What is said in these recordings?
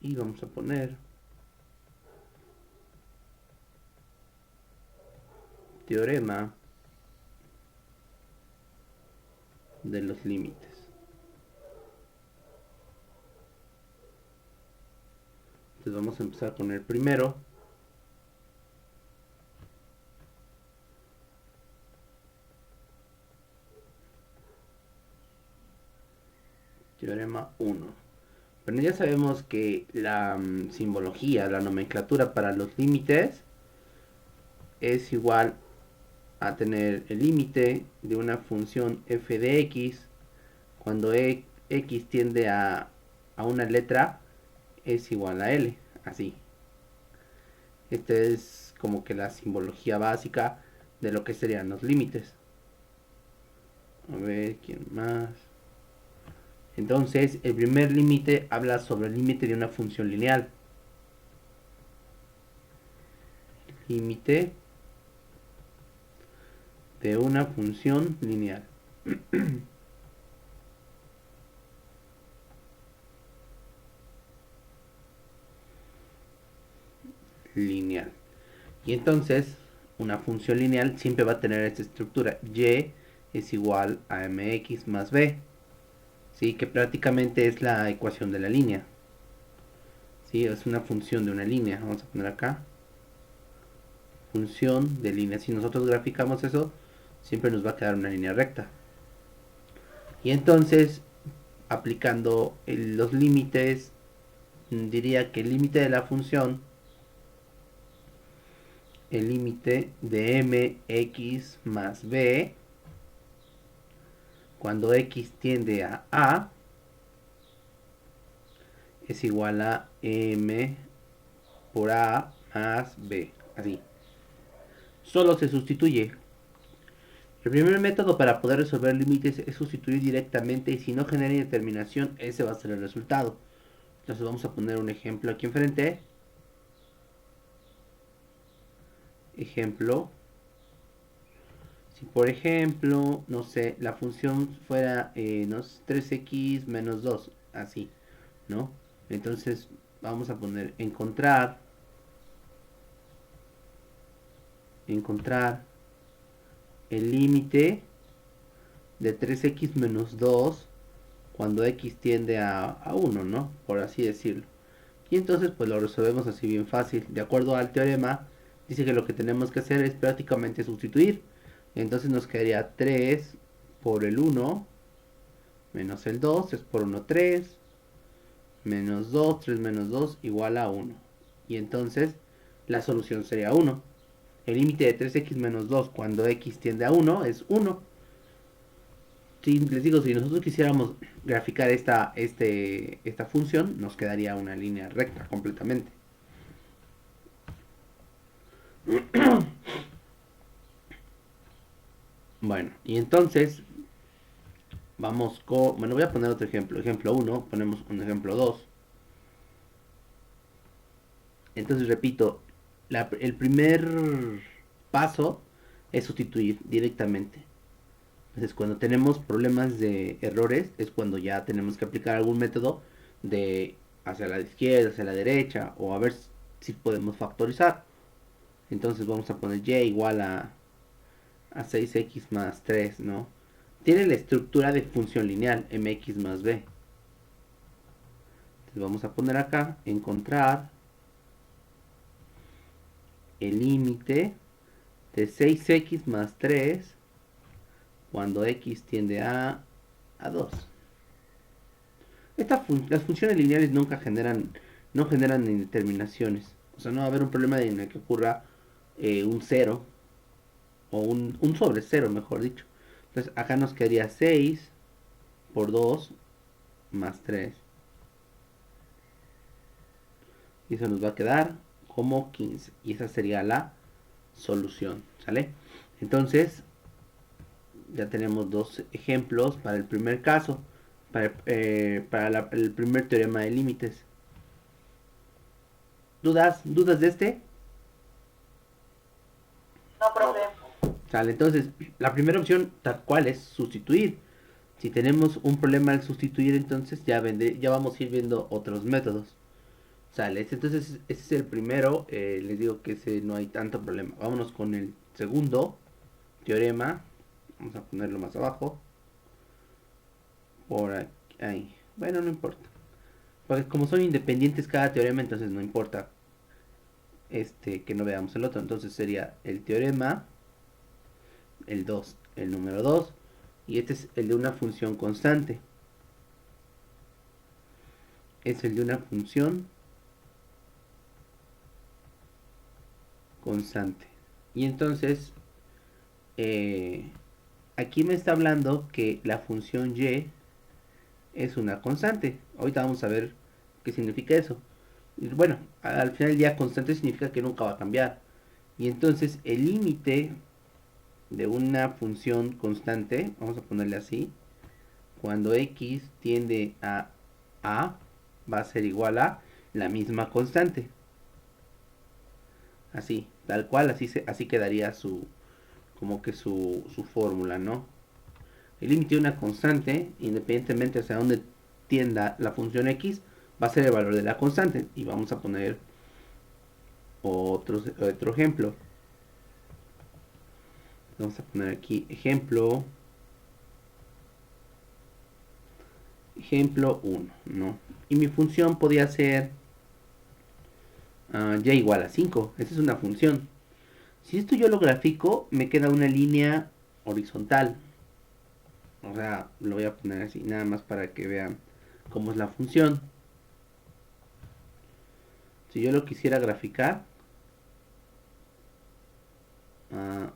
Y vamos a poner teorema de los límites. Entonces vamos a empezar con el primero. Teorema 1. Bueno, ya sabemos que la simbología, la nomenclatura para los límites es igual a tener el límite de una función f de x cuando x tiende a una letra es igual a L, así. Esta es como que la simbología básica de lo que serían los límites. A ver, ¿quién más? Entonces, el primer límite habla sobre el límite de una función lineal. Límite de una función lineal. Lineal. Y entonces, una función lineal siempre va a tener esta estructura. Y es igual a mx más b. ¿Sí? Que prácticamente es la ecuación de la línea. ¿Sí? Es una función de una línea. Vamos a poner acá. Función de línea. Si nosotros graficamos eso, siempre nos va a quedar una línea recta. Y entonces, aplicando los límites, diría que el límite de la función, el límite de mx más b, cuando x tiende a, es igual a m por a más b, así. Solo se sustituye. El primer método para poder resolver límites es sustituir directamente y si no genera indeterminación, ese va a ser el resultado. Entonces vamos a poner un ejemplo aquí enfrente. Ejemplo. Si por ejemplo, no sé, la función fuera no sé, 3x menos 2, así, ¿no? Entonces vamos a poner encontrar el límite de 3x menos 2 cuando x tiende a 1, ¿no? Por así decirlo. Y entonces pues lo resolvemos así bien fácil. De acuerdo al teorema, dice que lo que tenemos que hacer es prácticamente sustituir. Entonces nos quedaría 3 por el 1 menos el 2, 3 por 1, 3, menos 2, 3 menos 2 igual a 1. Y entonces la solución sería 1. El límite de 3x menos 2 cuando x tiende a 1 es 1. Si les digo, si nosotros quisiéramos graficar esta función, nos quedaría una línea recta completamente. Bueno, y entonces vamos con... Bueno, voy a poner otro ejemplo. Ejemplo 1, ponemos un ejemplo 2. Entonces repito, el primer paso es sustituir directamente. Entonces cuando tenemos problemas de errores es cuando ya tenemos que aplicar algún método de hacia la izquierda, hacia la derecha o a ver si podemos factorizar. Entonces vamos a poner y igual a 6x más 3, ¿no? Tiene la estructura de función lineal mx más b. Entonces vamos a poner acá encontrar el límite de 6x más 3 cuando x tiende a 2. Las funciones lineales no generan indeterminaciones. O sea, no va a haber un problema en el que ocurra un 0 o un sobre 0, mejor dicho. Entonces acá nos quedaría 6 por 2 más 3. Y eso nos va a quedar como 15. Y esa sería la solución. ¿Sale? Entonces, ya tenemos dos ejemplos para el primer caso. Para el primer teorema de límites. ¿Dudas de este? No, profe. Sale, entonces, la primera opción tal cual es sustituir. Si tenemos un problema al sustituir, entonces ya vamos a ir viendo otros métodos. Sale, entonces ese es el primero. Les digo que ese no hay tanto problema. Vámonos con el segundo teorema. Vamos a ponerlo más abajo. Por aquí. Ahí. Bueno, no importa. Porque como son independientes cada teorema, entonces no importa que no veamos el otro. Entonces sería el teorema, el 2 el número 2 y este es el de una función constante. Es el de una función constante. Y entonces, aquí me está hablando que la función y es una constante. Ahorita vamos a ver qué significa eso. Y bueno, al final del día constante significa que nunca va a cambiar. Y entonces el límite de una función constante, vamos a ponerle así, cuando x tiende a, va a ser igual a la misma constante. Así, tal cual, así quedaría como que su fórmula, ¿no? El límite de una constante, independientemente hacia dónde tienda la función x, va a ser el valor de la constante. Y vamos a poner otro ejemplo. Vamos a poner aquí ejemplo 1, ¿no? Y mi función podría ser y igual a 5. Esta es una función. Si esto yo lo grafico, me queda una línea horizontal. O sea, lo voy a poner así, nada más para que vean cómo es la función. Si yo lo quisiera graficar, uh,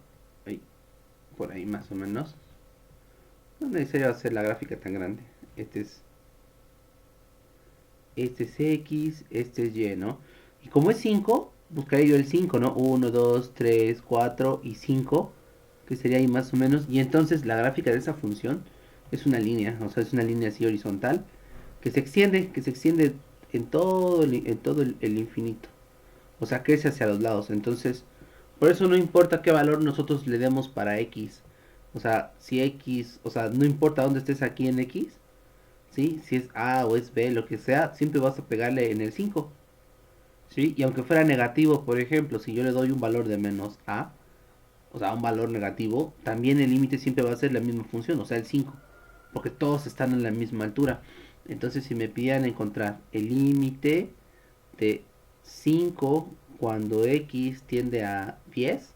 por ahí más o menos. No es necesario hacer la gráfica tan grande. Este es X, este es Y, ¿no? Y como es 5, buscaré yo el 5, ¿no? 1, 2, 3, 4 y 5, que sería ahí más o menos. Y entonces la gráfica de esa función es una línea, o sea, es una línea así horizontal, que se extiende en todo el infinito. O sea, crece hacia los lados. Entonces, por eso no importa qué valor nosotros le demos para X. O sea, si X, o sea, no importa dónde estés aquí en X, ¿sí? Si es A o es B, lo que sea, siempre vas a pegarle en el 5, ¿sí? Y aunque fuera negativo, por ejemplo, si yo le doy un valor de menos A, o sea, un valor negativo, también el límite siempre va a ser la misma función, o sea, el 5, porque todos están en la misma altura. Entonces, si me pidieran encontrar el límite de 5 cuando X tiende a 10,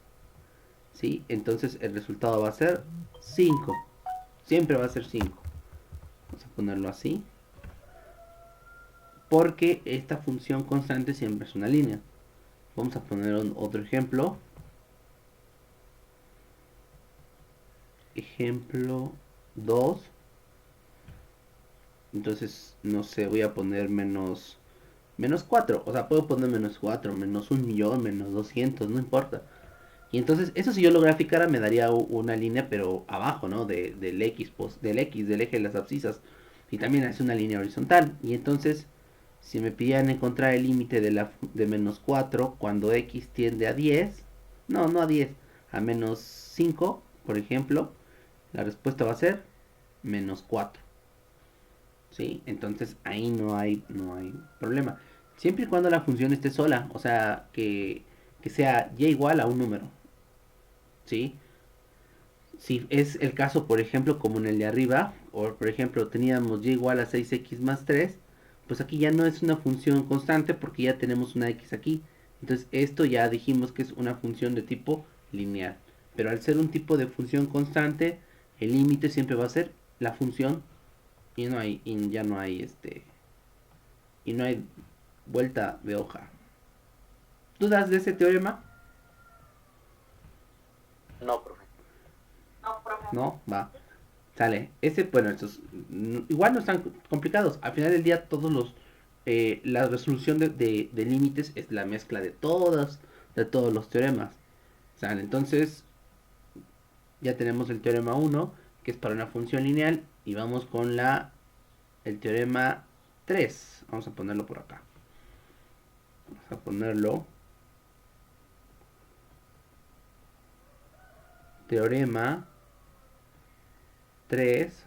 ¿sí? Entonces el resultado va a ser 5. Siempre va a ser 5. Vamos a ponerlo así. Porque esta función constante siempre es una línea. Vamos a poner otro ejemplo. Ejemplo 2. Entonces, no sé, voy a poner menos 4. O sea, puedo poner menos 4, menos 1.000.000, menos 200, no importa. Y entonces, eso si yo lo graficara me daría una línea, pero abajo, ¿no? Del X, del eje de las abscisas. Y también hace una línea horizontal. Y entonces, si me pidieran encontrar el límite de menos 4 cuando X tiende a 10, no a 10, a menos 5, por ejemplo, la respuesta va a ser menos 4. ¿Sí? Entonces ahí no hay problema. Siempre y cuando la función esté sola, o sea, que sea y igual a un número. ¿Sí? Si es el caso, por ejemplo, como en el de arriba, o por ejemplo teníamos y igual a 6x más 3, pues aquí ya no es una función constante porque ya tenemos una x aquí. Entonces esto ya dijimos que es una función de tipo lineal. Pero al ser un tipo de función constante, el límite siempre va a ser la función y ya no hay y no hay vuelta de hoja. ¿Dudas de ese teorema? No, profe. No, va. Sale. Bueno, estos igual no están complicados. Al final del día, la resolución de límites es la mezcla de todos los teoremas. Sale. Entonces, ya tenemos el teorema 1, que es para una función lineal, y vamos con el teorema 3. Vamos a ponerlo por acá. Vamos a ponerlo. Teorema 3.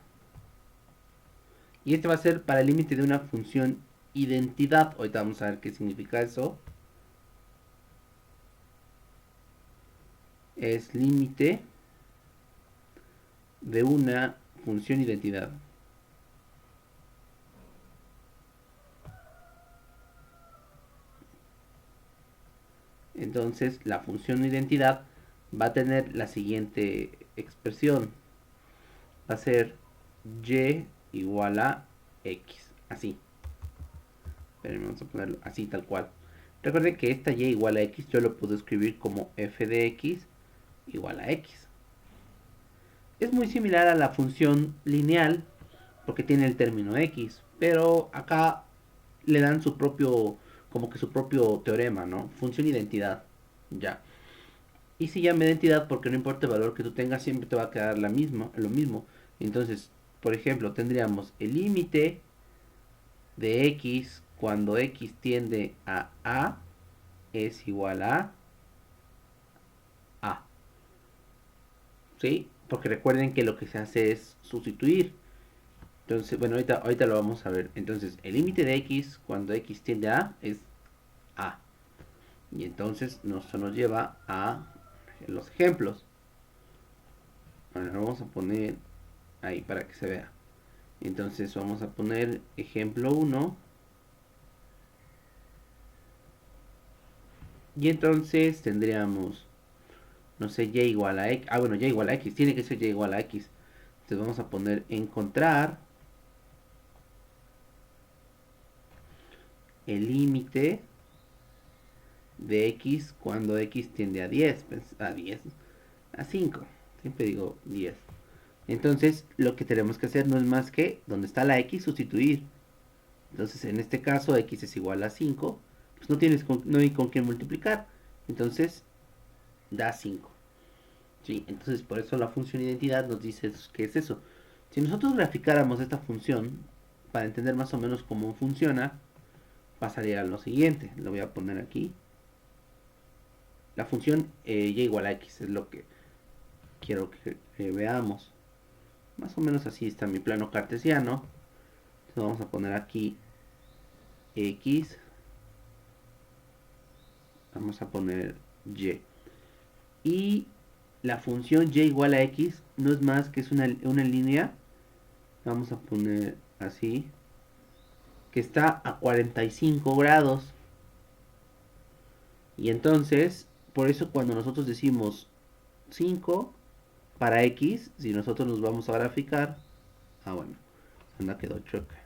Y este va a ser para el límite de una función identidad. Ahorita vamos a ver qué significa eso. Es límite de una función identidad. Entonces la función identidad va a tener la siguiente expresión. Va a ser y igual a x. Así. Pero vamos a ponerlo así tal cual. Recuerden que esta y igual a x yo lo puedo escribir como f de x igual a x. Es muy similar a la función lineal porque tiene el término x, pero acá le dan su propio, como que su propio teorema, ¿no? Función identidad, ya. Y si llama identidad porque no importa el valor que tú tengas, siempre te va a quedar la misma, lo mismo. Entonces, por ejemplo, tendríamos el límite de x cuando x tiende a es igual a. ¿Sí? Porque recuerden que lo que se hace es sustituir. Entonces, bueno, ahorita lo vamos a ver. Entonces, el límite de x cuando x tiende a es a. Y entonces eso nos lleva a los ejemplos. Bueno, lo vamos a poner ahí para que se vea. Entonces vamos a poner ejemplo 1. Y entonces tendríamos, no sé, y igual a x. Ah, bueno, y igual a x. Tiene que ser y igual a x. Entonces vamos a poner encontrar el límite de x cuando x tiende a 10. A 10. A 5. Siempre digo 10. Entonces lo que tenemos que hacer no es más que donde está la x sustituir. Entonces en este caso x es igual a 5. Pues no hay con qué multiplicar. Entonces da 5. ¿Sí? Entonces por eso la función identidad nos dice que es eso. Si nosotros graficáramos esta función para entender más o menos cómo funciona, pasaría a lo siguiente. Lo voy a poner aquí. La función y igual a x es lo que quiero que veamos. Más o menos así está mi plano cartesiano. Entonces vamos a poner aquí x. Vamos a poner y. Y la función y igual a x no es más que es una línea. Vamos a poner así. Que está a 45 grados. Y entonces, por eso cuando nosotros decimos 5 para x, si nosotros nos vamos a graficar. Ah, bueno, anda quedó chueca.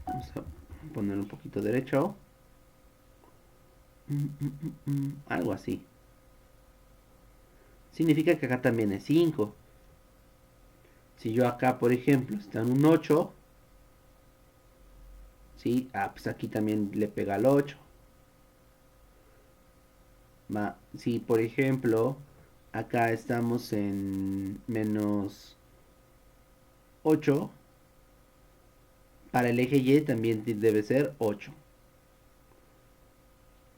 Vamos a poner un poquito derecho. Algo así. Significa que acá también es 5. Si yo acá, por ejemplo, está en un 8, ¿sí? Ah, pues aquí también le pega al 8. Si, por ejemplo, acá estamos en menos 8, para el eje Y también debe ser 8.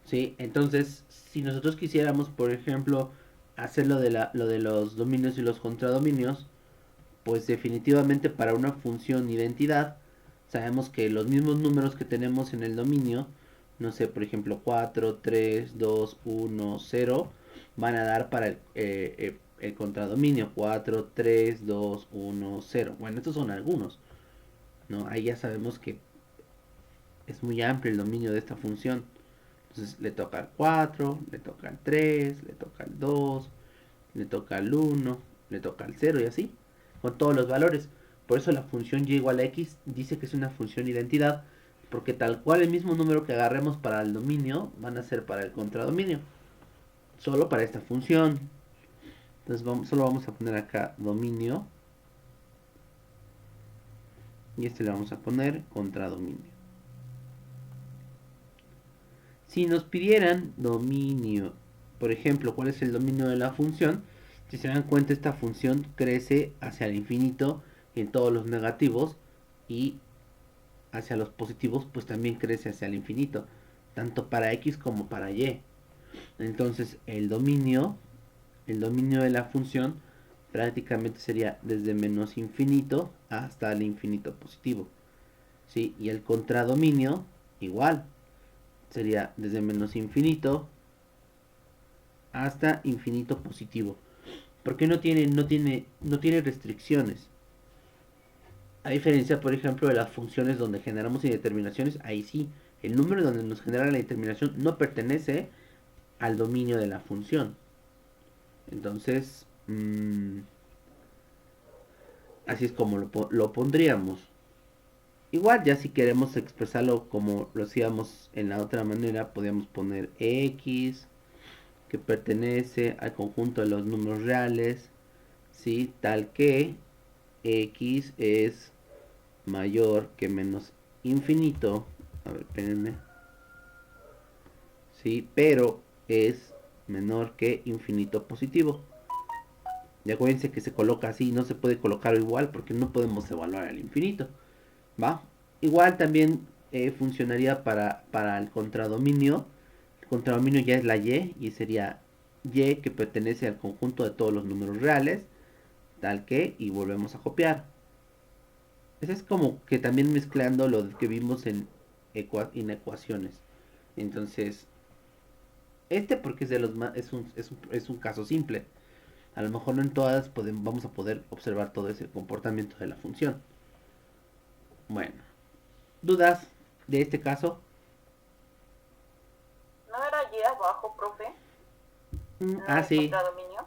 ¿Sí? Entonces, si nosotros quisiéramos, por ejemplo, hacer lo de los dominios y los contradominios, pues definitivamente para una función identidad, sabemos que los mismos números que tenemos en el dominio, no sé, por ejemplo, 4 3 2 1 0 van a dar para el contradominio 4 3 2 1 0. Bueno, estos son algunos, ¿no? Ahí ya sabemos que es muy amplio el dominio de esta función. Entonces le toca al 4, le toca al 3, le toca al 2, le toca al 1, le toca al 0 y así, con todos los valores. Por eso la función y igual a x dice que es una función identidad, porque tal cual el mismo número que agarremos para el dominio van a ser para el contradominio, solo para esta función. Entonces solo vamos a poner acá dominio y este le vamos a poner contradominio. Si nos pidieran dominio, por ejemplo, cuál es el dominio de la función, si se dan cuenta esta función crece hacia el infinito en todos los negativos y hacia los positivos pues también crece hacia el infinito, tanto para x como para y. Entonces el dominio de la función prácticamente sería desde menos infinito hasta el infinito positivo. ¿sí? Y el contradominio igual, sería desde menos infinito hasta infinito positivo. Porque no tiene restricciones. A diferencia, por ejemplo, de las funciones donde generamos indeterminaciones, ahí sí, el número donde nos genera la indeterminación no pertenece al dominio de la función. Entonces, así es como lo pondríamos. Igual, ya si queremos expresarlo como lo hacíamos en la otra manera, podríamos poner x que pertenece al conjunto de los números reales, ¿sí? Tal que x es mayor que menos infinito. A ver, espérenme. Sí, pero es menor que infinito positivo. Y acuérdense que se coloca así, no se puede colocar igual porque no podemos evaluar al infinito. ¿Va? Igual también funcionaría para el contradominio. El contradominio ya es la y sería y que pertenece al conjunto de todos los números reales, tal que, y volvemos a copiar. Eso es como que también mezclando lo que vimos en ecuaciones. Entonces, porque es de los más, es un caso simple. A lo mejor no en todas vamos a poder observar todo ese comportamiento de la función. Bueno, ¿dudas de este caso? ¿No era allí abajo, profe? ¿No el Sí, contradominio?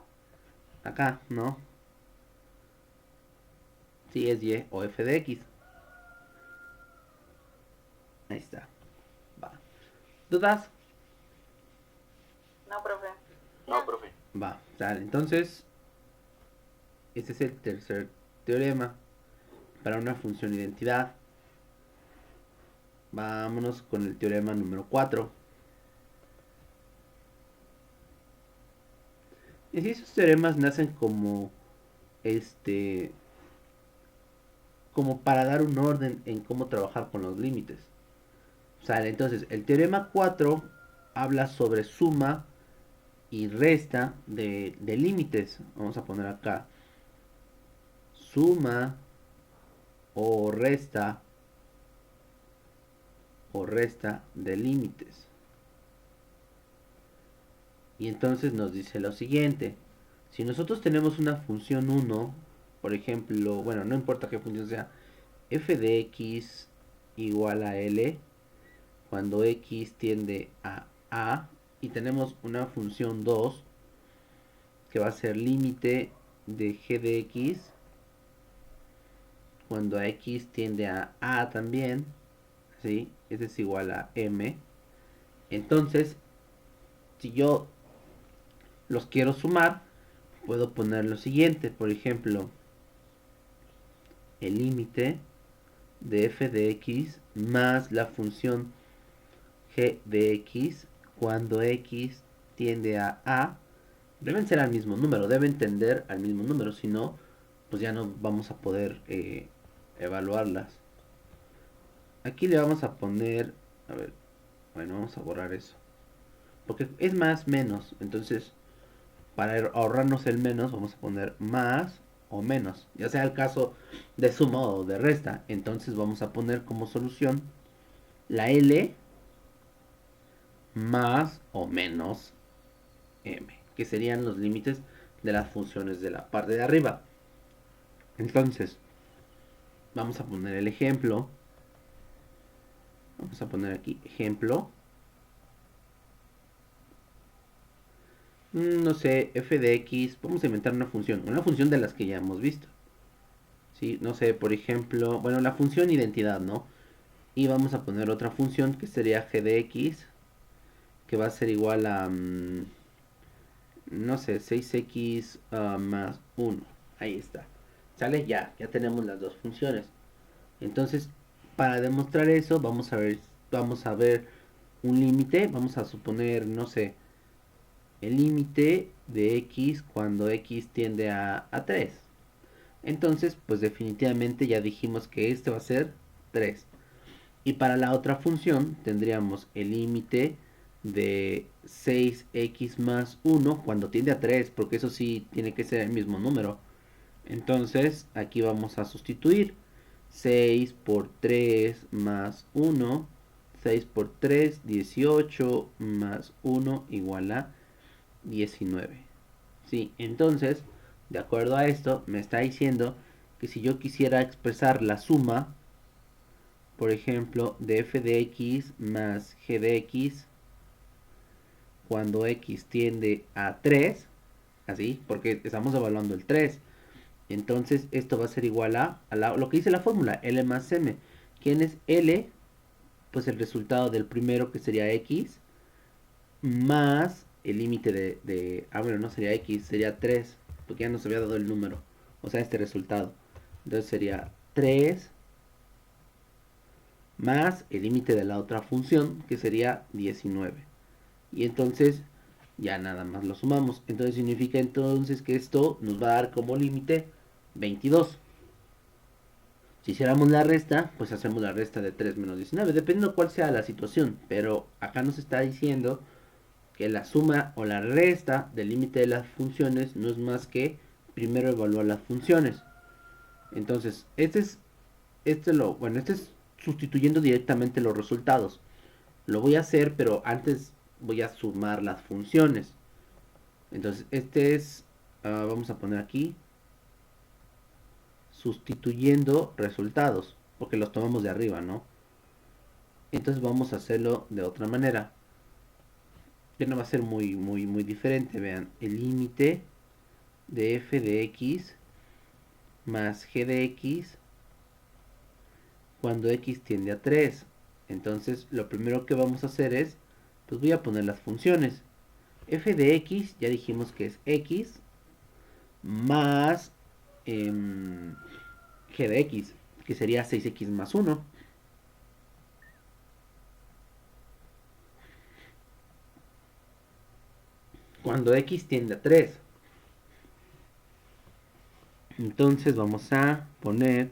acá, ¿no? Sí, es y o f de x. Ahí está. Va. ¿Dudas? No, profe. No, profe. Va. Sale. Entonces, este es el tercer teorema para una función identidad. Vámonos con el teorema número 4. Y si esos teoremas nacen este como para dar un orden en cómo trabajar con los límites. Sale, entonces, el teorema 4 habla sobre suma y resta de límites. Vamos a poner acá suma o resta de límites. Y entonces nos dice lo siguiente. Si nosotros tenemos una función 1, por ejemplo, bueno, no importa qué función sea, f de x igual a l, cuando x tiende a, y tenemos una función 2, que va a ser límite de g de x, cuando a x tiende a también, ¿sí? Este es igual a m. Entonces, si yo los quiero sumar, puedo poner lo siguiente, por ejemplo, el límite de f de x más la función g de x cuando x tiende a deben ser al mismo número, deben tender al mismo número, si no, pues ya no vamos a poder evaluarlas. Aquí le vamos a poner, a ver, bueno, vamos a borrar eso, porque es más menos, entonces para ahorrarnos el menos vamos a poner más o menos, ya sea el caso de suma o de resta. Entonces vamos a poner como solución la L más o menos M, que serían los límites de las funciones de la parte de arriba. Entonces, vamos a poner el ejemplo. Vamos a poner aquí ejemplo. No sé, f de x. Vamos a inventar una función de las que ya hemos visto. ¿Sí? No sé, por ejemplo, bueno, la función identidad, ¿no? Y vamos a poner otra función que sería g de x, que va a ser igual a, no sé, 6x más 1. Ahí está. ¿Sale? Ya tenemos las dos funciones. Entonces, para demostrar eso, vamos a ver un límite. Vamos a suponer, no sé, el límite de x cuando x tiende a 3. Entonces, pues definitivamente ya dijimos que este va a ser 3. Y para la otra función tendríamos el límite de 6x más 1 cuando tiende a 3, porque eso sí tiene que ser el mismo número. Entonces aquí vamos a sustituir 6 por 3 más 1. 6 por 3, 18 más 1 igual a 19. Sí, entonces, de acuerdo a esto, me está diciendo que si yo quisiera expresar la suma, por ejemplo, de f de x más g de x, cuando x tiende a 3, así, porque estamos evaluando el 3, entonces esto va a ser igual a lo que dice la fórmula, L más M. ¿Quién es L? Pues el resultado del primero, que sería x, más el límite bueno, no sería x, sería 3, porque ya nos había dado el número, o sea, este resultado. Entonces sería 3 más el límite de la otra función, que sería 19. Y entonces ya nada más lo sumamos. Entonces significa entonces que esto nos va a dar como límite 22. Si hiciéramos la resta, pues hacemos la resta de 3 menos 19, dependiendo cuál sea la situación. Pero acá nos está diciendo que la suma o la resta del límite de las funciones no es más que primero evaluar las funciones. Entonces, este es sustituyendo directamente los resultados. Lo voy a hacer, pero antes voy a sumar las funciones. Entonces, vamos a poner aquí, sustituyendo resultados, porque los tomamos de arriba, ¿no? Entonces vamos a hacerlo de otra manera. Ya no va a ser muy diferente. Vean, el límite de f de x más g de x cuando x tiende a 3. Entonces lo primero que vamos a hacer es, pues voy a poner las funciones. F de x ya dijimos que es x más g de x, que sería 6x más 1. Cuando x tiende a 3. Entonces vamos a poner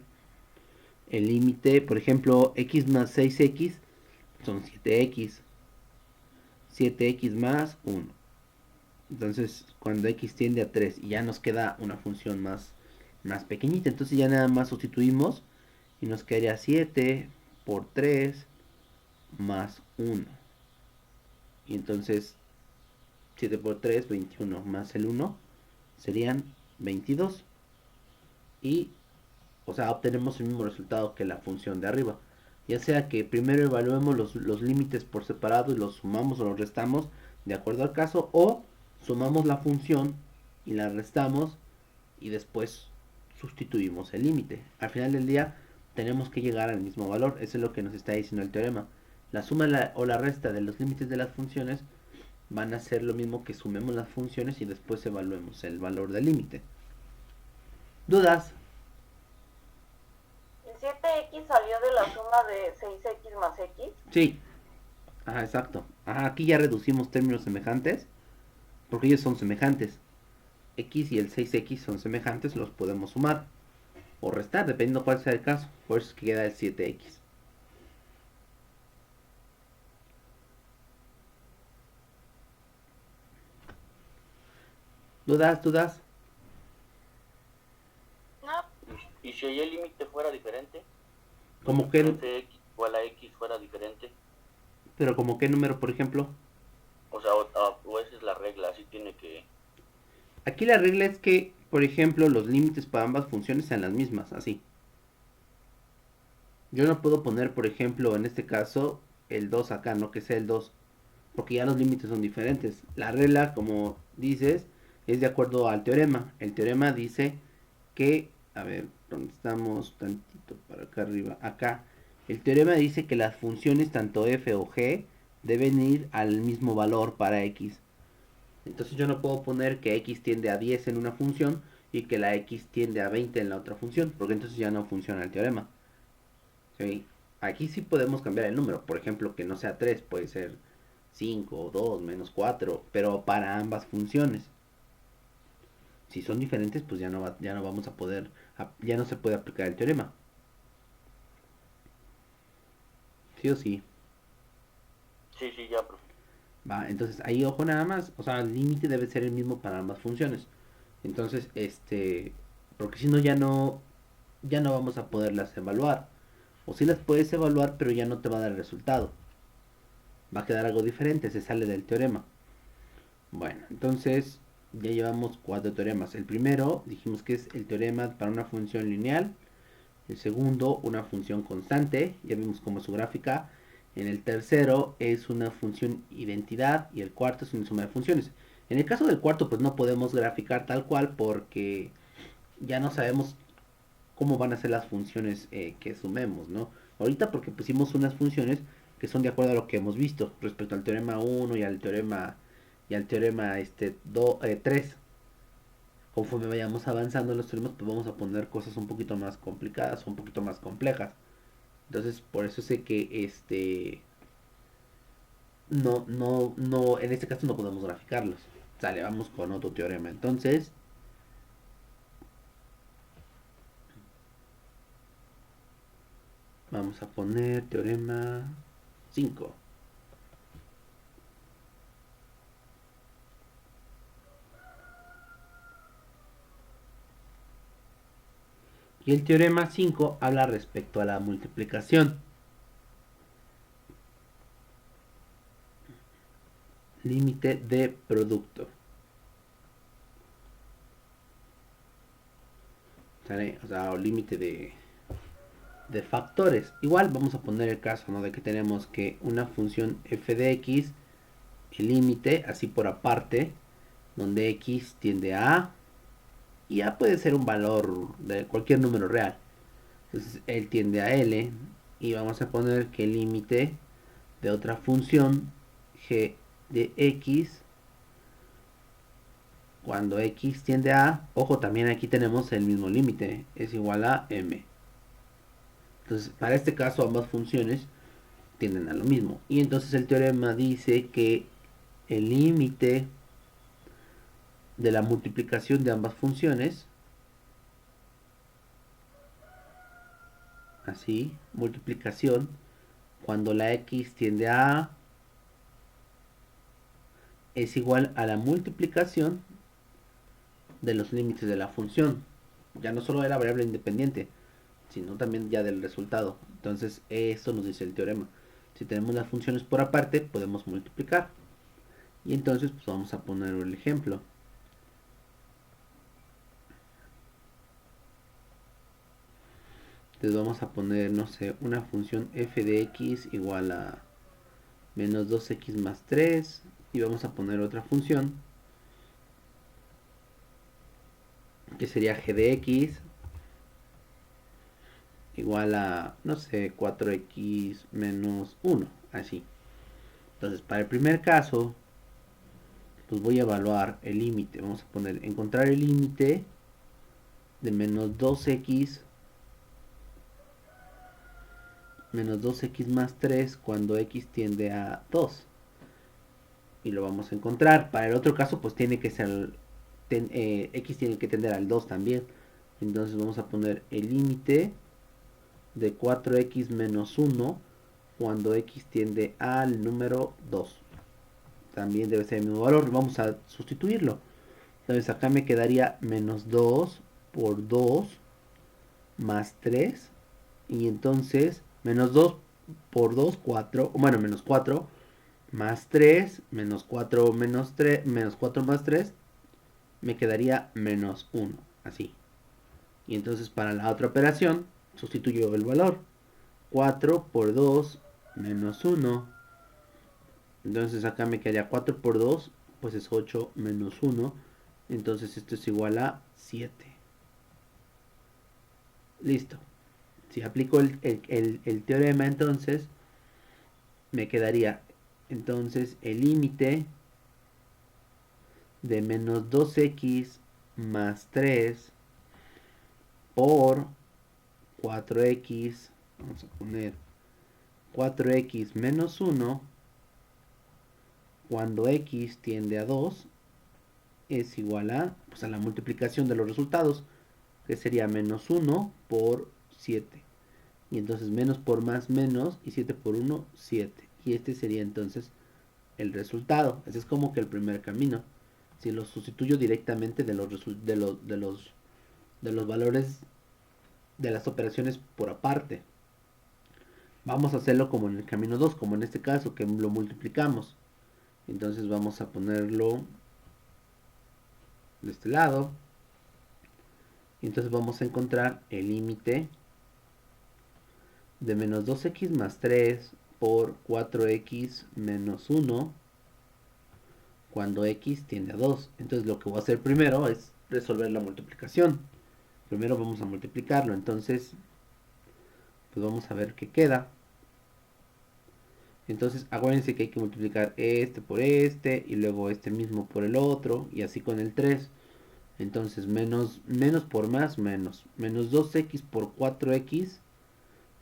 el límite, por ejemplo, x más 6x son 7x. 7x más 1. Entonces, cuando x tiende a 3 y ya nos queda una función más pequeñita, entonces ya nada más sustituimos y nos quedaría 7 por 3 más 1. Y entonces 7 por 3, 21 más el 1 serían 22. Y, o sea, obtenemos el mismo resultado que la función de arriba. Ya sea que primero evaluemos los límites por separado y los sumamos o los restamos de acuerdo al caso, o sumamos la función y la restamos y después sustituimos el límite. Al final del día tenemos que llegar al mismo valor. Eso es lo que nos está diciendo el teorema. La suma o la resta de los límites de las funciones van a ser lo mismo que sumemos las funciones y después evaluemos el valor del límite. ¿Dudas? ¿El 7x salió de la suma de 6x más x? Sí. Ajá, exacto. Ajá, aquí ya reducimos términos semejantes porque ellos son semejantes. X y el 6x son semejantes, los podemos sumar o restar, dependiendo cuál sea el caso. Por eso es que queda el 7x. ¿Dudas? ¿Dudas? No. ¿Y si ahí el límite fuera diferente? ¿Como qué? F de x igual a x fuera diferente. ¿Pero como qué número, por ejemplo? O sea, o esa es la regla, así tiene que... Aquí la regla es que, por ejemplo, los límites para ambas funciones sean las mismas, así. Yo no puedo poner, por ejemplo, en este caso, el 2 acá, no que sea el 2, porque ya los límites son diferentes. La regla, como dices, es de acuerdo al teorema. El teorema dice que, a ver, ¿dónde estamos? Tantito para acá arriba, acá. El teorema dice que las funciones tanto f o g deben ir al mismo valor para x. Entonces yo no puedo poner que x tiende a 10 en una función y que la x tiende a 20 en la otra función, porque entonces ya no funciona el teorema. ¿Sí? Aquí sí podemos cambiar el número, por ejemplo, que no sea 3, puede ser 5, 2, menos 4, pero para ambas funciones. Si son diferentes, pues ya no vamos a poder, ya no se puede aplicar el teorema. ¿Sí o sí? Sí, ya, profe. Va, entonces ahí ojo nada más, o sea, el límite debe ser el mismo para ambas funciones. Entonces, porque si no ya no, ya no vamos a poderlas evaluar. O si las puedes evaluar, pero ya no te va a dar el resultado. Va a quedar algo diferente, se sale del teorema. Bueno, entonces ya llevamos 4 teoremas. El primero dijimos que es el teorema para una función lineal. El segundo, una función constante. Ya vimos cómo es su gráfica. En el tercero es una función identidad. Y el cuarto es una suma de funciones. En el caso del cuarto, pues no podemos graficar tal cual porque ya no sabemos cómo van a ser las funciones que sumemos, ¿no? Ahorita porque pusimos unas funciones que son de acuerdo a lo que hemos visto respecto al teorema 1 y al teorema 3. Conforme vayamos avanzando en los teoremas, pues vamos a poner cosas un poquito más complicadas, un poquito más complejas. Entonces, por eso sé que no, en este caso no podemos graficarlos. Sale, vamos con otro teorema. Entonces, vamos a poner teorema 5. Y el teorema 5 habla respecto a la multiplicación. Límite de producto. ¿Sale? O sea, o límite de factores. Igual vamos a poner el caso, ¿no? De que tenemos que una función f de x, el límite, así por aparte, donde x tiende a y a puede ser un valor de cualquier número real. Entonces él tiende a l y vamos a poner que el límite de otra función g de x cuando x tiende a, ojo, también aquí tenemos el mismo límite, es igual a m. Entonces, para este caso ambas funciones tienden a lo mismo. Y entonces el teorema dice que el límite de la multiplicación de ambas funciones, así, multiplicación, cuando la x tiende a es igual a la multiplicación de los límites de la función. Ya no solo de la variable independiente, sino también ya del resultado. Entonces, eso nos dice el teorema. Si tenemos las funciones por aparte, podemos multiplicar. Y entonces, pues vamos a poner el ejemplo. Entonces vamos a poner, no sé, una función f de x igual a menos 2x más 3. Y vamos a poner otra función, que sería g de x igual a, no sé, 4x menos 1. Así. Entonces, para el primer caso, pues voy a evaluar el límite. Vamos a poner, encontrar el límite de menos 2x más 3 cuando x tiende a 2. Y lo vamos a encontrar. Para el otro caso, pues tiene que ser, x tiene que tender al 2 también. Entonces vamos a poner el límite de 4x menos 1 cuando x tiende al número 2. También debe ser el mismo valor. Vamos a sustituirlo. Entonces acá me quedaría menos 2 por 2 más 3. Y entonces menos 2 por 2, 4. Bueno, menos 4 más 3. Menos 4 menos 3. Menos 4 más 3. Me quedaría menos 1. Así. Y entonces para la otra operación sustituyo el valor. 4 por 2 menos 1. Entonces acá me quedaría 4 por 2. Pues es 8 menos 1. Entonces esto es igual a 7. Listo. Si aplico el teorema, entonces me quedaría entonces el límite de menos 2x más 3 por 4x, vamos a poner 4x menos 1 cuando x tiende a 2 es igual a, pues a la multiplicación de los resultados, que sería menos 1 por 7. Y entonces menos por más menos y 7 por 1, 7. Y este sería entonces el resultado. Ese es como que el primer camino. Si lo sustituyo directamente de los valores de las operaciones por aparte. Vamos a hacerlo como en el camino 2, como en este caso, que lo multiplicamos. Entonces vamos a ponerlo de este lado. Y entonces vamos a encontrar el límite de menos 2x más 3 por 4x menos 1 cuando x tiende a 2. Entonces lo que voy a hacer primero es resolver la multiplicación. Primero vamos a multiplicarlo. Entonces, pues vamos a ver qué queda. Entonces acuérdense que hay que multiplicar este por este y luego este mismo por el otro y así con el 3. Entonces menos por más menos. Menos 2x por 4x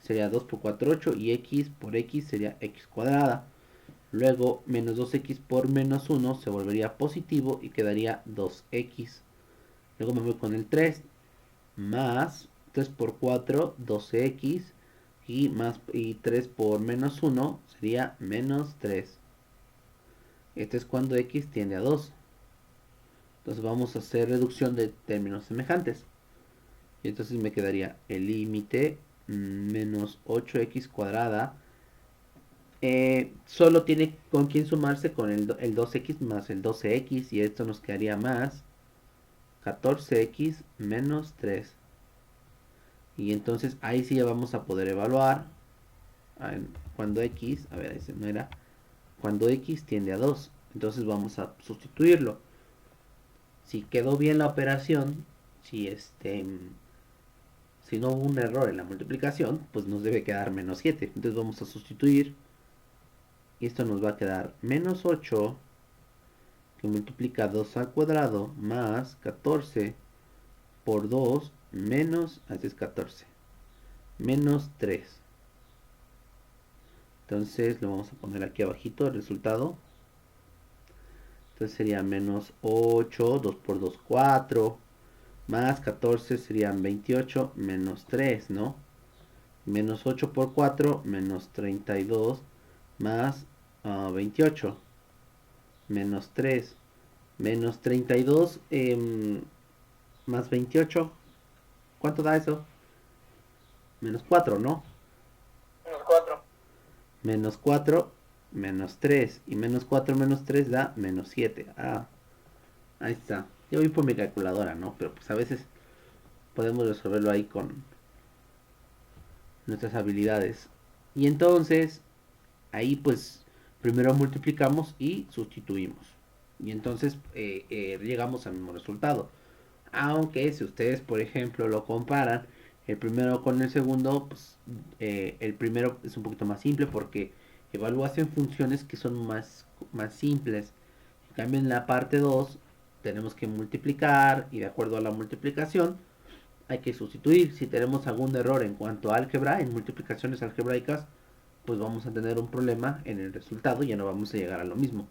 sería 2 por 4, 8 y x por x sería x cuadrada. Luego menos 2x por menos 1 se volvería positivo y quedaría 2x. Luego me voy con el 3 más 3 por 4, 12x y 3 por menos 1 sería menos 3. Este es cuando x tiende a 2. Entonces vamos a hacer reducción de términos semejantes. Y entonces me quedaría el límite menos 8x cuadrada. Solo tiene con quién sumarse con el 2x más el 12x. Y esto nos quedaría más 14x menos 3. Y entonces ahí sí ya vamos a poder evaluar cuando x, a ver, ese no era, cuando x tiende a 2. Entonces vamos a sustituirlo. Si quedó bien la operación, si no hubo un error en la multiplicación, pues nos debe quedar menos 7. Entonces vamos a sustituir y esto nos va a quedar menos 8 que multiplica 2 al cuadrado más 14 por 2 menos, este es 14, menos 3. Entonces lo vamos a poner aquí abajito el resultado. Entonces sería menos 8, 2 por 2, 4, más 14 serían 28, menos 3, ¿no? Menos 8 por 4, menos 32, más 28, menos 3, menos 32, más 28. ¿Cuánto da eso? Menos 4, ¿no? Menos 4. Menos 4, menos 3. Y menos 4 menos 3 da menos 7. Ah, ahí está. Yo voy por mi calculadora, ¿no? Pero pues a veces podemos resolverlo ahí con nuestras habilidades. Y entonces, ahí pues primero multiplicamos y sustituimos. Y entonces llegamos al mismo resultado. Aunque si ustedes, por ejemplo, lo comparan el primero con el segundo, pues el primero es un poquito más simple porque evalúan funciones que son más simples. En cambio, en la parte 2 tenemos que multiplicar y de acuerdo a la multiplicación hay que sustituir. Si tenemos algún error en cuanto a álgebra, en multiplicaciones algebraicas, pues vamos a tener un problema en el resultado y ya no vamos a llegar a lo mismo.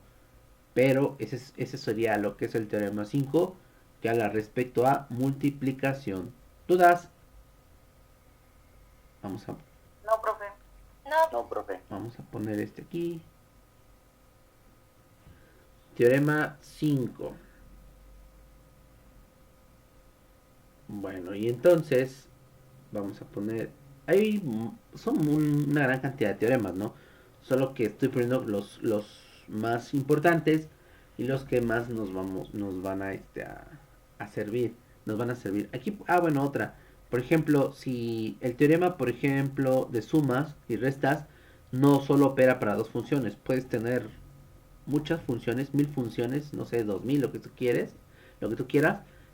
Pero ese sería lo que es el teorema 5 que habla respecto a multiplicación. ¿Dudas? Vamos a, No, profe. No, profe. vamos a poner este aquí. Teorema 5. Bueno, y entonces vamos a poner... son una gran cantidad de teoremas, ¿no? Solo que estoy poniendo los más importantes y los que más nos van a servir. Nos van a servir. Aquí, bueno, otra. Por ejemplo, si el teorema, por ejemplo, de sumas y restas no solo opera para dos funciones, puedes tener muchas funciones, 1000 funciones, no sé, 2000, lo que tú quieras,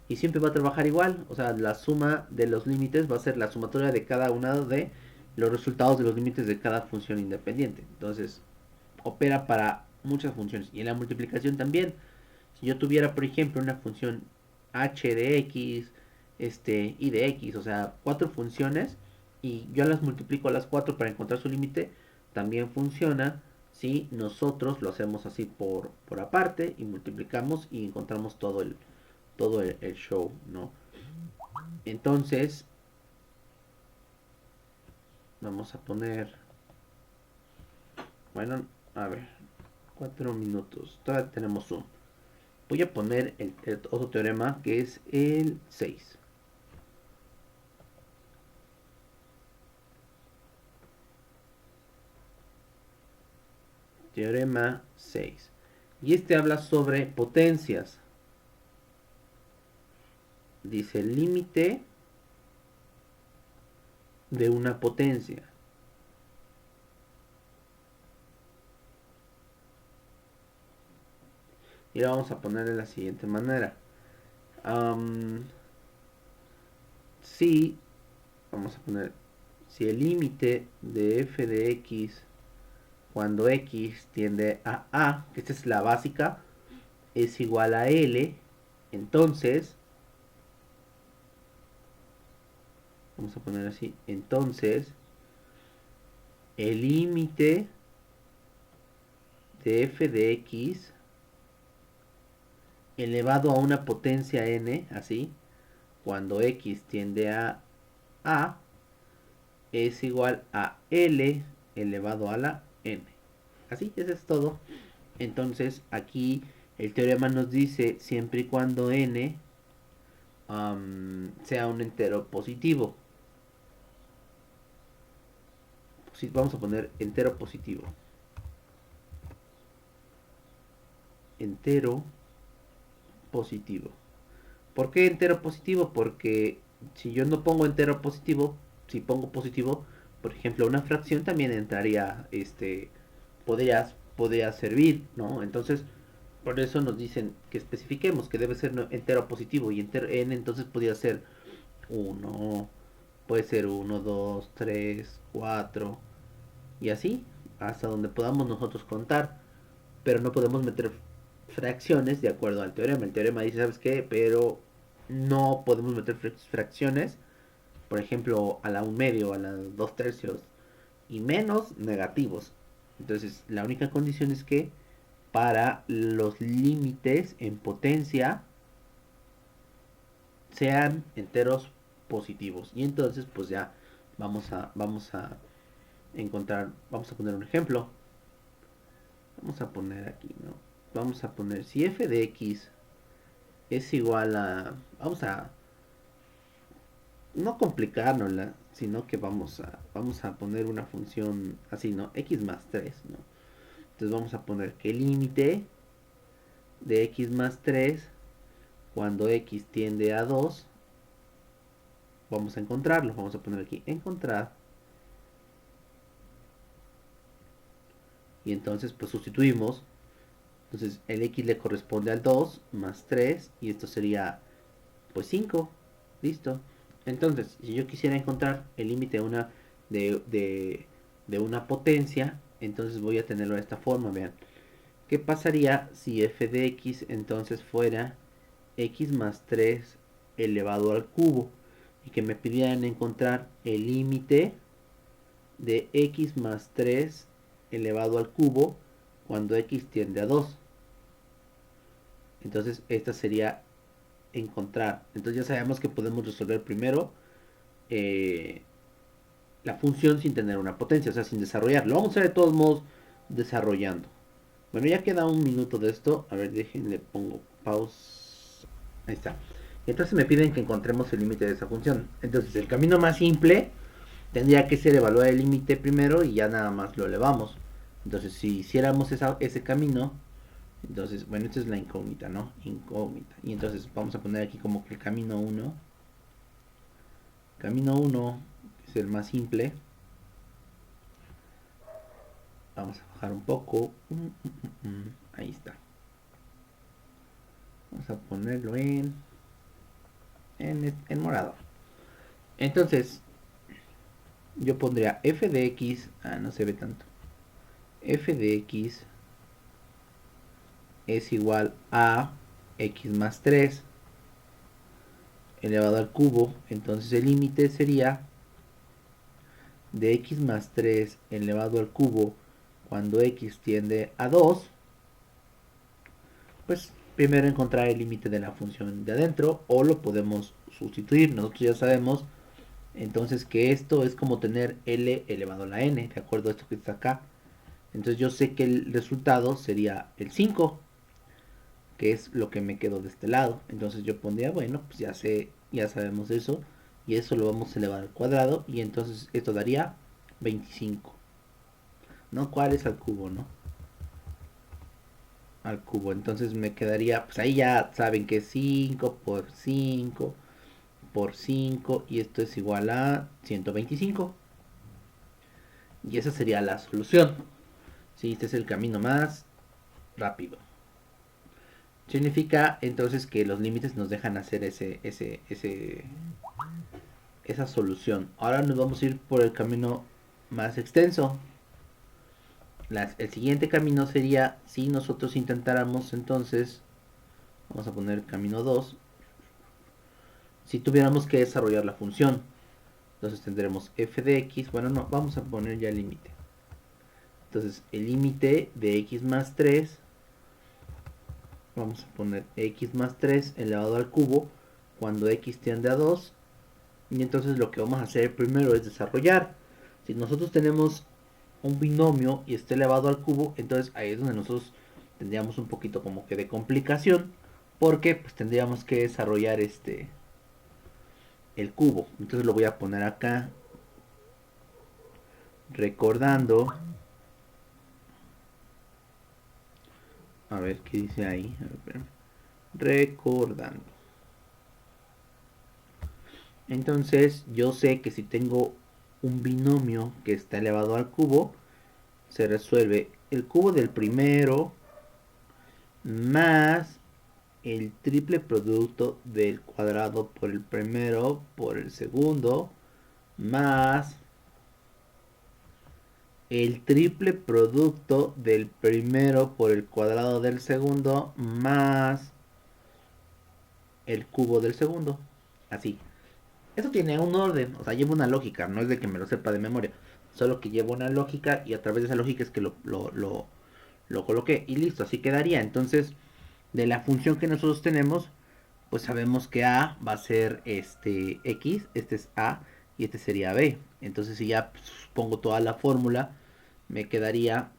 y siempre va a trabajar igual. O sea, la suma de los límites va a ser la sumatoria de cada una de los resultados de los límites de cada función independiente. Entonces, opera para muchas funciones. Y en la multiplicación también. Si yo tuviera, por ejemplo, una función h de x, y de x, o sea, cuatro funciones, y yo las multiplico a las cuatro para encontrar su límite, también funciona si nosotros lo hacemos así por aparte y multiplicamos y encontramos todo el show, ¿no? Entonces, vamos a poner, bueno, a ver, 4 minutos, todavía tenemos un. Voy a poner el otro teorema que es el 6. Teorema 6. Y este habla sobre potencias. Dice el límite de una potencia. Y lo vamos a poner de la siguiente manera. Si, vamos a poner, si el límite de f de x cuando x tiende a, que esta es la básica, es igual a L, entonces, vamos a poner así, entonces, el límite de f de x elevado a una potencia n, así, cuando x tiende a es igual a L elevado a la n. Así, eso es todo. Entonces, aquí el teorema nos dice siempre y cuando n sea un entero positivo. Vamos a poner entero positivo. Entero positivo. ¿Por qué entero positivo? Porque si yo no pongo entero positivo, si pongo positivo, por ejemplo, una fracción también entraría, podría servir, ¿no? Entonces, por eso nos dicen que especifiquemos que debe ser entero positivo y entero n, entonces podría ser 1, puede ser 1, 2, 3, 4 y así, hasta donde podamos nosotros contar, pero no podemos meter fracciones de acuerdo al teorema. El teorema dice, ¿sabes qué? Pero no podemos meter fracciones, por ejemplo, a la 1/2, a la 2/3 y menos negativos. Entonces, la única condición es que para los límites en potencia sean enteros positivos. Y entonces, pues ya vamos a encontrar, vamos a poner un ejemplo. Vamos a poner aquí, ¿no? Vamos a poner si f de x es igual a, vamos a no complicárnosla, sino que vamos a poner una función así, ¿no? X más 3, ¿no? Entonces vamos a poner que el límite de x más 3 cuando x tiende a 2, vamos a encontrarlo, vamos a poner aquí encontrar. Y entonces pues sustituimos. Entonces el x le corresponde al 2 más 3 y esto sería pues 5. Listo. Entonces, si yo quisiera encontrar el límite de una potencia, entonces voy a tenerlo de esta forma, vean. ¿Qué pasaría si f de x entonces fuera x más 3 elevado al cubo? Y que me pidieran encontrar el límite de x más 3 elevado al cubo cuando x tiende a 2. Entonces, esta sería encontrar. Entonces ya sabemos que podemos resolver primero la función sin tener una potencia, o sea, sin desarrollar. Lo vamos a hacer de todos modos desarrollando. Bueno, ya queda un minuto de esto. A ver, déjenle, pongo pausa. Ahí está. Entonces me piden que encontremos el límite de esa función. Entonces el camino más simple tendría que ser evaluar el límite primero y ya nada más lo elevamos. Entonces si hiciéramos ese camino, entonces, bueno, esta es la incógnita, ¿no? Incógnita. Y entonces vamos a poner aquí como que el camino 1. Camino 1, que es el más simple. Vamos a bajar un poco. Ahí está. Vamos a ponerlo en morado. Entonces, yo pondría f de x. No se ve tanto. F de x es igual a x más 3 elevado al cubo. Entonces el límite sería de x más 3 elevado al cubo cuando x tiende a 2. Pues primero encontrar el límite de la función de adentro, o lo podemos sustituir. Nosotros ya sabemos entonces que esto es como tener L elevado a la n, de acuerdo a esto que está acá. Entonces yo sé que el resultado sería el 5, que es lo que me quedó de este lado. Entonces yo pondría, bueno, pues ya sabemos eso, y eso lo vamos a elevar al cuadrado, y entonces esto daría 25, ¿no? ¿Cuál es al cubo, no? al cubo. Entonces me quedaría, pues ahí ya saben que es 5 por 5 por 5 y esto es igual a 125. Y esa sería la solución. Sí, este es el camino más rápido. Significa entonces que los límites nos dejan hacer esa solución. Ahora nos vamos a ir por el camino más extenso. El siguiente camino sería si nosotros intentáramos entonces, vamos a poner camino 2, si tuviéramos que desarrollar la función. Entonces tendremos f de x, bueno no, vamos a poner ya el límite. Entonces el límite de x más 3, vamos a poner x más 3 elevado al cubo cuando x tiende a 2. Y entonces lo que vamos a hacer primero es desarrollar. Si nosotros tenemos un binomio y está elevado al cubo, entonces ahí es donde nosotros tendríamos un poquito como que de complicación, porque pues tendríamos que desarrollar el cubo. Entonces lo voy a poner acá recordando, a ver qué dice ahí, a ver, recordando. Entonces yo sé que si tengo un binomio que está elevado al cubo, se resuelve el cubo del primero más el triple producto del cuadrado por el primero por el segundo más el triple producto del primero por el cuadrado del segundo más el cubo del segundo. Así. Esto tiene un orden, o sea, lleva una lógica, no es de que me lo sepa de memoria, solo que lleva una lógica y a través de esa lógica es que lo coloqué y listo, así quedaría. Entonces, de la función que nosotros tenemos, pues sabemos que A va a ser X, este es A y este sería B. Entonces si ya pongo toda la fórmula, me quedaría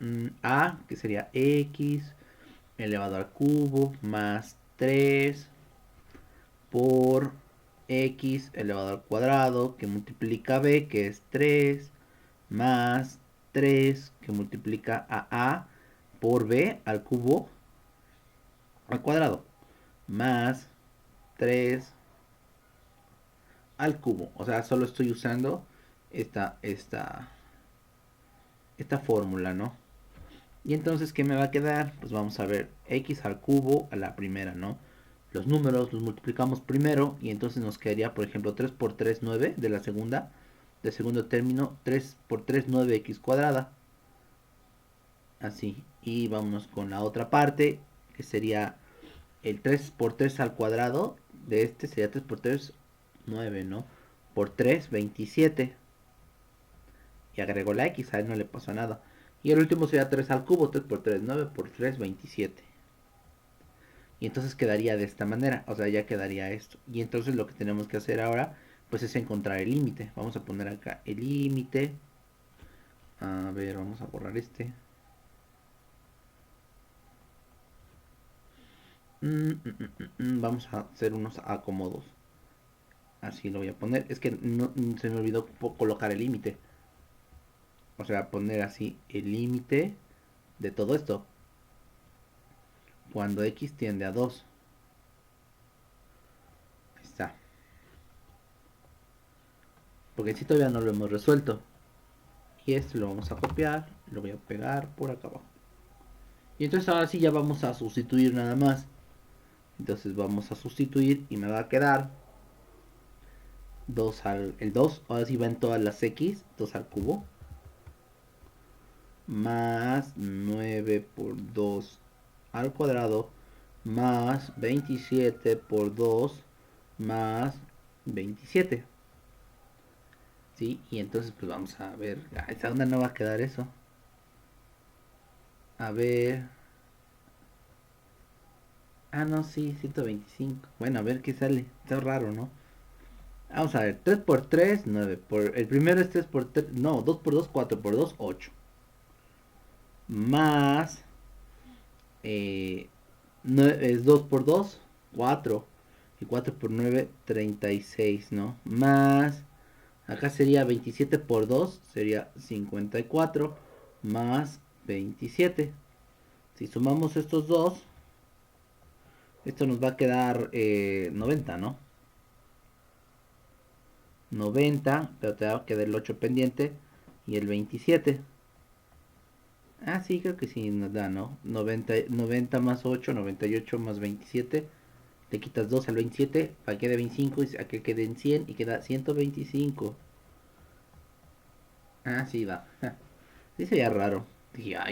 A, que sería X elevado al cubo, más 3 por X elevado al cuadrado, que multiplica B, que es 3, más 3, que multiplica a por B al cubo al cuadrado, más 3 al cubo. O sea, solo estoy usando esta, esta, esta fórmula, ¿no? Y entonces, ¿qué me va a quedar? Pues vamos a ver x al cubo a la primera, ¿no? Los números los multiplicamos primero y entonces nos quedaría, por ejemplo, 3 por 3, 9 de la segunda, del segundo término, 3 por 3, 9x cuadrada. Así. Y vámonos con la otra parte, que sería el 3 por 3 al cuadrado de este sería 3 por 3, 9, ¿no? Por 3, 27. Y agrego la x, a él no le pasó nada. Y el último sería 3 al cubo, 3 por 3, 9 por 3, 27. Y entonces quedaría de esta manera, o sea, ya quedaría esto. Y entonces lo que tenemos que hacer ahora, pues es encontrar el límite. Vamos a poner acá el límite. A ver, vamos a borrar este. Vamos a hacer unos acomodos. Así lo voy a poner. Es que no, se me olvidó colocar el límite. O sea, poner así el límite de todo esto. Cuando x tiende a 2. Ahí está. Porque si todavía no lo hemos resuelto. Y esto lo vamos a copiar. Lo voy a pegar por acá abajo. Y entonces ahora sí ya vamos a sustituir nada más. Entonces vamos a sustituir y me va a quedar 2 el 2. Ahora sí va en todas las x. 2 al cubo. Más 9 por 2 al cuadrado. Más 27 por 2 más 27. ¿Sí? Y entonces pues vamos a ver. ¿Esa onda no va a quedar eso? A ver. Ah, no, sí, 125. Bueno, a ver qué sale. Está raro, ¿no? Vamos a ver. 3 por 3, 9. El primero es 3 por 3. No, 2 por 2, 4 por 2, 8. Más. Es 2 por 2, 4. Y 4 por 9, 36, ¿no? Más. Acá sería 27 por 2, sería 54. Más 27. Si sumamos estos dos, esto nos va a quedar 90, ¿no? 90, pero te va a quedar el 8 pendiente y el 27. Ah, sí, creo que sí nos da, ¿no? 90 más 8, 98 más 27. Le quitas 2 al 27 para que quede 25 y a que queden 100 y queda 125. Ah, sí, va. Sí, sería raro. Dije, ay,